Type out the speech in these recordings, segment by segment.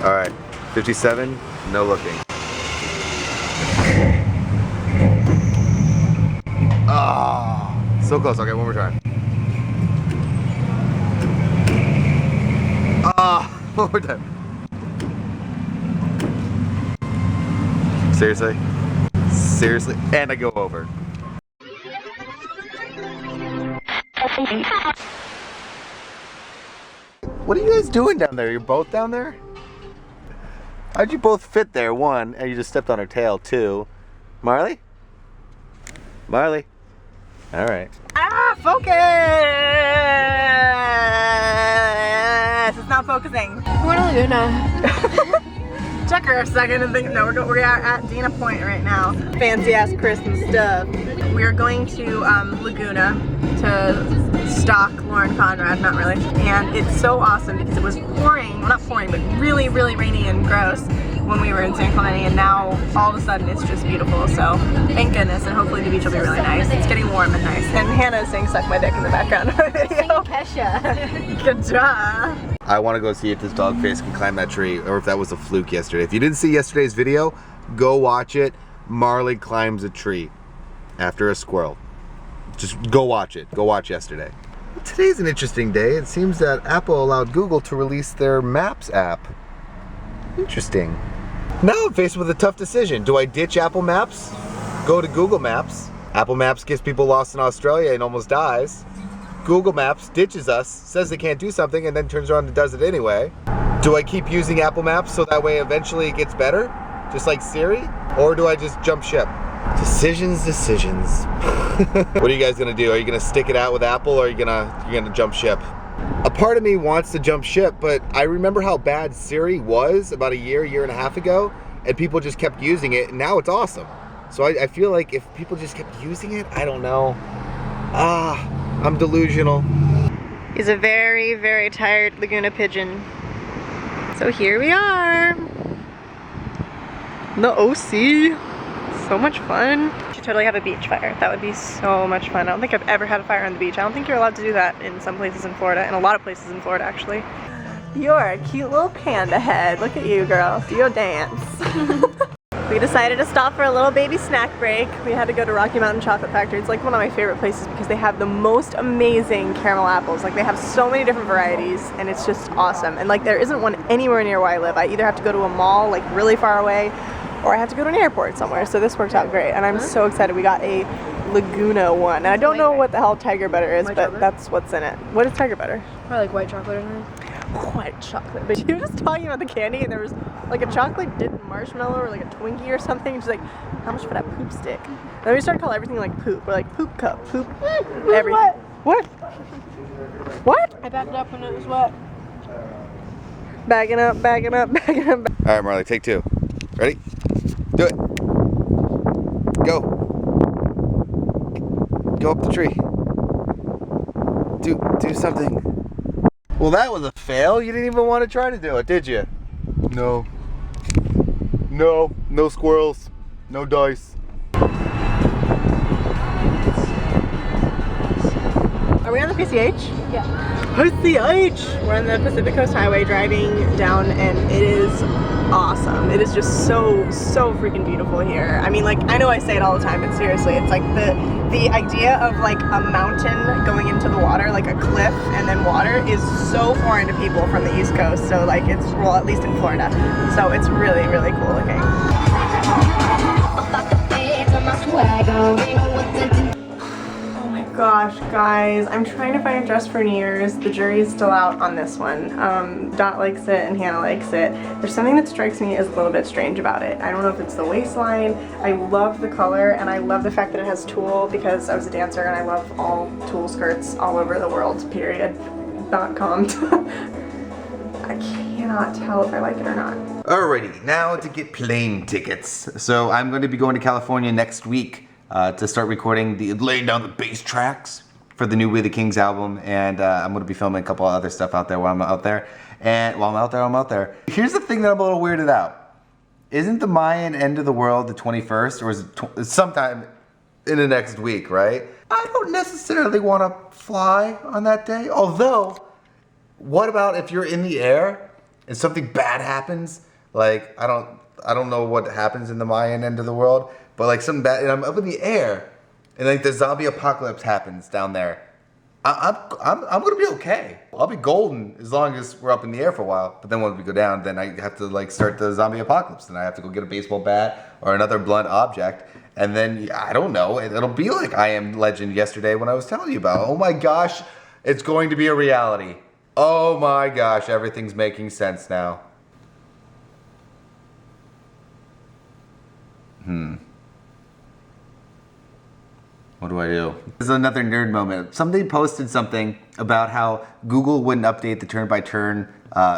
All right, 57, no looking. Ah, so close. Okay, one more time. Ah, one more time. Seriously? Seriously? And I go over. What are you guys doing down there? You're both down there? How'd you both fit there? One, and you just stepped on her tail. Two. Marley? Marley? All right. Ah, focus! It's not focusing. We're in Laguna. Check her a second and think, no, we're at Dana Point right now. Fancy ass Christmas stuff. We're going to Laguna to stalk Lauren Conrad, not really. And it's so awesome because it was pouring, well not pouring, but really, really rainy and gross when we were in San Clemente, and now all of a sudden it's just beautiful. So thank goodness, and hopefully the beach will be really nice. It's getting warm and nice. And Hannah is saying "Suck My Dick" in the background of our video. Kesha. Good job. I want to go see if this dog face can climb that tree, or if that was a fluke yesterday. If you didn't see yesterday's video, go watch it. Marley climbs a tree after a squirrel. Just go watch it. Go watch yesterday. Today's an interesting day. It seems that Apple allowed Google to release their Maps app. Interesting. Now I'm faced with a tough decision. Do I ditch Apple Maps? Go to Google Maps. Apple Maps gets people lost in Australia and almost dies. Google Maps ditches us, says they can't do something, and then turns around and does it anyway. Do I keep using Apple Maps so that way eventually it gets better? Just like Siri? Or do I just jump ship? Decisions. What are you guys gonna do? Are you gonna stick it out with Apple, or are you're gonna jump ship? A part of me wants to jump ship, but I remember how bad Siri was about a year and a half ago, and people just kept using it, and now it's awesome. So I feel like if people just kept using it, I don't know. I'm delusional. He's a very, very tired Laguna pigeon. So here we are. The OC. So much fun. We should totally have a beach fire. That would be so much fun. I don't think I've ever had a fire on the beach. I don't think you're allowed to do that in some places in Florida, and a lot of places in Florida actually. You're a cute little panda head. Look at you, girl. Do your dance. We decided to stop for a little baby snack break. We had to go to Rocky Mountain Chocolate Factory. It's like one of my favorite places because they have the most amazing caramel apples. Like they have so many different varieties, and it's just awesome. And like there isn't one anywhere near where I live. I either have to go to a mall like really far away, or I have to go to an airport somewhere. So this worked out great, and I'm so excited. We got a Laguna one. And I don't know what the hell tiger butter is, but that's what's in it. What is tiger butter? Probably like white chocolate or something. White chocolate. But you were just talking about the candy, and there was like a chocolate dipped marshmallow or like a Twinkie or something. She's like, how much for that poop stick? And then we started calling everything like poop. We're like poop cup, poop, everything. What? What? I backed up when it was wet. Bagging up, bagging up, bagging up. All right, Marley, take two. Ready? Do it. Go. Go up the tree. Do something. Well, that was a fail. You didn't even want to try to do it, did you? No. No squirrels. No dice. Are we on the PCH? Yeah. PCH! We're on the Pacific Coast Highway driving down, and it is awesome. It is just so freaking beautiful here. I mean, like, I know I say it all the time, but seriously, it's like the idea of like a mountain going into the water, like a cliff and then water, is so foreign to people from the East Coast. So like it's, well, at least in Florida. So it's really, really cool looking. Oh my gosh, guys, I'm trying to find a dress for New Year's. The jury is still out on this one. Dot likes it and Hannah likes it. There's something that strikes me as a little bit strange about it. I don't know if it's the waistline. I love the color, and I love the fact that it has tulle because I was a dancer and I love all tulle skirts all over the world, period. .com. I cannot tell if I like it or not. Alrighty, now to get plane tickets. So I'm going to be going to California next week to start recording laying down the bass tracks for the new We the Kings album, and I'm going to be filming a couple of other stuff out there while I'm out there. And while I'm out there. Here's the thing that I'm a little weirded out. Isn't the Mayan end of the world the 21st, or is it sometime in the next week, right? I don't necessarily want to fly on that day, although, what about if you're in the air and something bad happens, like I don't know what happens in the Mayan end of the world, but like something bad, and I'm up in the air, and like the zombie apocalypse happens down there. I'm gonna be okay. I'll be golden as long as we're up in the air for a while. But then when we go down, then I have to like start the zombie apocalypse. Then I have to go get a baseball bat or another blunt object. And then I don't know. It'll be like I Am Legend yesterday when I was telling you about. Oh my gosh, it's going to be a reality. Oh my gosh, everything's making sense now. What do I do? This is another nerd moment. Somebody posted something about how Google wouldn't update the turn-by-turn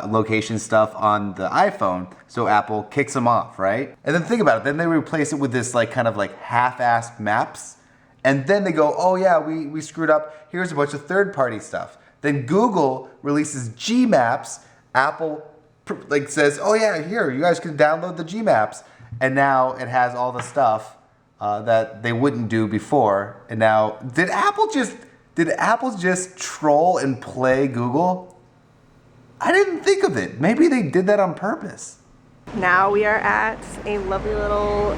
location stuff on the iPhone, so Apple kicks them off, right? And then think about it. Then they replace it with this like kind of like half-assed maps, and then they go, oh yeah, we screwed up. Here's a bunch of third-party stuff. Then Google releases Gmaps. Apple like says, oh yeah, here, you guys can download the Gmaps, and now it has all the stuff that they wouldn't do before. And now, did Apple just troll and play Google? I didn't think of it. Maybe they did that on purpose. Now we are at a lovely little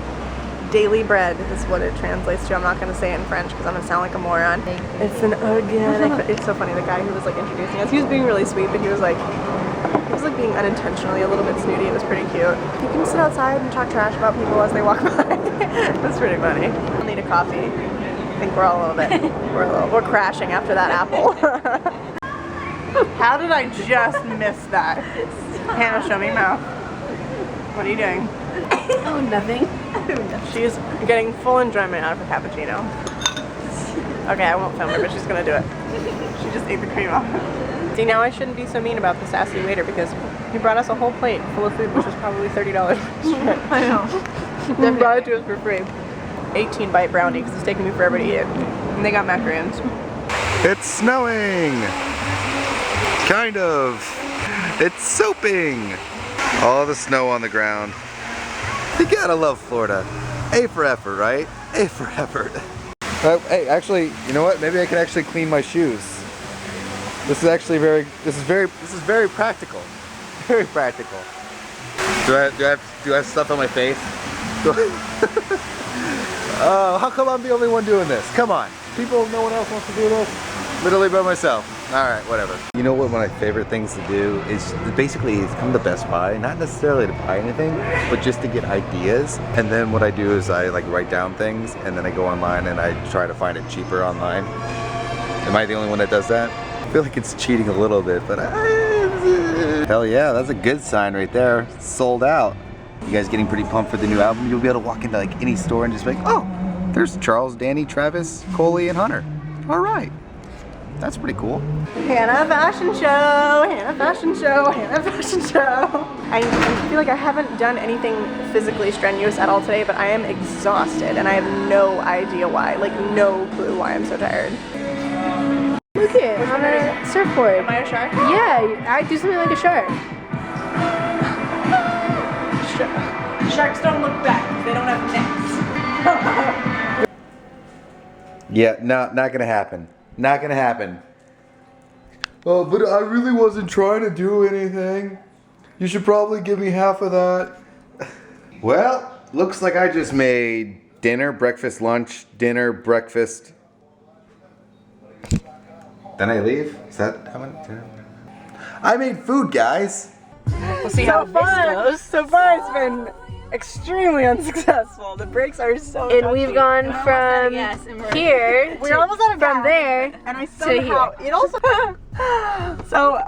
daily bread is what it translates to. I'm not going to say it in French because I'm going to sound like a moron. It's an organic. It's so funny. The guy who was like introducing us, he was being really sweet, but he was like being unintentionally a little bit snooty. It was pretty cute. You can sit outside and talk trash about people as they walk by. That's pretty funny. I'll need a coffee. I think we're all a little bit, we're crashing after that apple. How did I just miss that? Hannah, show me your mouth. What are you doing? Oh, nothing. She's getting full enjoyment out of her cappuccino. Okay, I won't film her, but she's gonna do it. She just ate the cream off. See, now I shouldn't be so mean about the sassy waiter because he brought us a whole plate full of food, which was probably $30. I know. Then brought it to us for free. 18-bite brownie because it's taking me forever to eat it. And they got macarons. It's snowing. Kind of. It's soaping. All the snow on the ground. You gotta love Florida. A for effort, right? A for effort. Hey, actually, you know what? Maybe I can actually clean my shoes. This is actually very practical. Very practical. Do I have stuff on my face? Oh, how come I'm the only one doing this? Come on. People, no one else wants to do this? Literally by myself. Alright, whatever. You know what one of my favorite things to do is basically come to Best Buy, not necessarily to buy anything, but just to get ideas. And then what I do is I like write down things and then I go online and I try to find it cheaper online. Am I the only one that does that? I feel like it's cheating a little bit, but hell yeah, that's a good sign right there. Sold out. You guys getting pretty pumped for the new album? You'll be able to walk into like any store and just be like, oh, there's Charles, Danny, Travis, Coley, and Hunter. All right. That's pretty cool. Hannah fashion show, Hannah fashion show, Hannah fashion show. I feel like I haven't done anything physically strenuous at all today, but I am exhausted and I have no idea why. Like no clue why I'm so tired. Look it, on a surfboard. Am I a shark? Yeah, I do something like a shark. Sharks don't look back because they don't have necks. Yeah, no, not gonna happen. Not gonna happen. Oh, but I really wasn't trying to do anything. You should probably give me half of that. Well, looks like I just made dinner, breakfast, lunch, dinner, breakfast. Then I leave? Is that how many? I made food, guys. We'll see how this goes. So far it's been extremely unsuccessful. The brakes are so And touchy. we've gone from here We're almost out of gas. from there And I to somehow, here. it also, so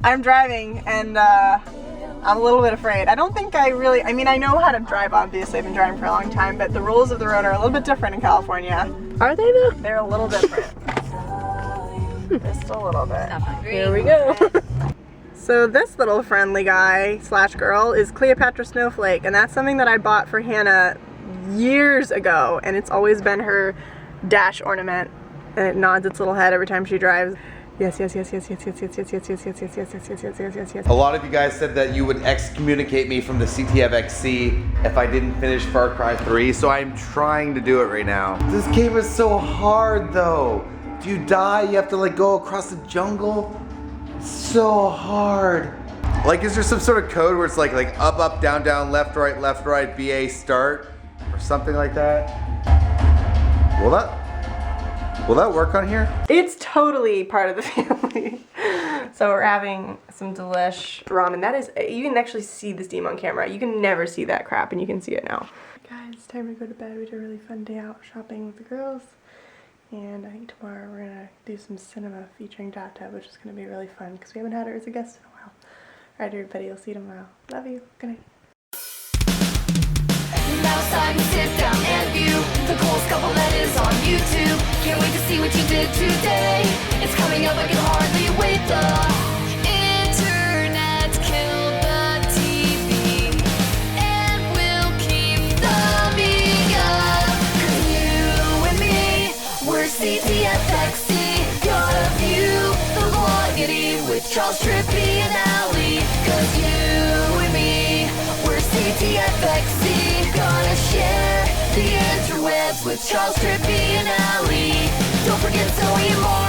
I'm driving and I'm a little bit afraid. I don't think I mean, I know how to drive, obviously. I've been driving for a long time, but the rules of the road are a little bit different in California. Are they though? They're a little different. Just a little bit. Here we go. So this little friendly guy slash girl is Cleopatra Snowflake, and that's something that I bought for Hannah years ago, and it's always been her dash ornament, and it nods its little head every time she drives. Yes, yes, yes, yes, yes, yes, yes, yes, yes, yes, yes, yes, yes, yes, yes, yes, yes, yes, yes. A lot of you guys said that you would excommunicate me from the CTFxC if I didn't finish Far Cry 3, so I'm trying to do it right now. This game is so hard though. Do you die? You have to like go across the jungle? So hard. Like, is there some sort of code where it's like up, up, down, down, left, right, BA, start, or something like that? Will that work on here? It's totally part of the family. So we're having some delish ramen. That is, you can actually see the steam on camera. You can never see that crap, and you can see it now. Guys, it's time to go to bed. We had a really fun day out shopping with the girls. And I think tomorrow we're gonna do some cinema featuring Data, which is gonna be really fun because we haven't had her as a guest in a while. Alright everybody, I'll see you tomorrow. Love you. Good night. Now it's time to sit down and view the coolest couple that is on YouTube. Can't wait to see what you did today. It's coming up, I can hardly wait. The internet killed the TV, and we'll keep thumbing up. 'Cause you and me, we're CTFxC. Gonna view the vlogity with Charles, Trippy, and Allie. 'Cause you and me, we're CTFxC. Gonna share the interwebs with Charles, Trippy, and Allie. Don't forget Zoe and Mark.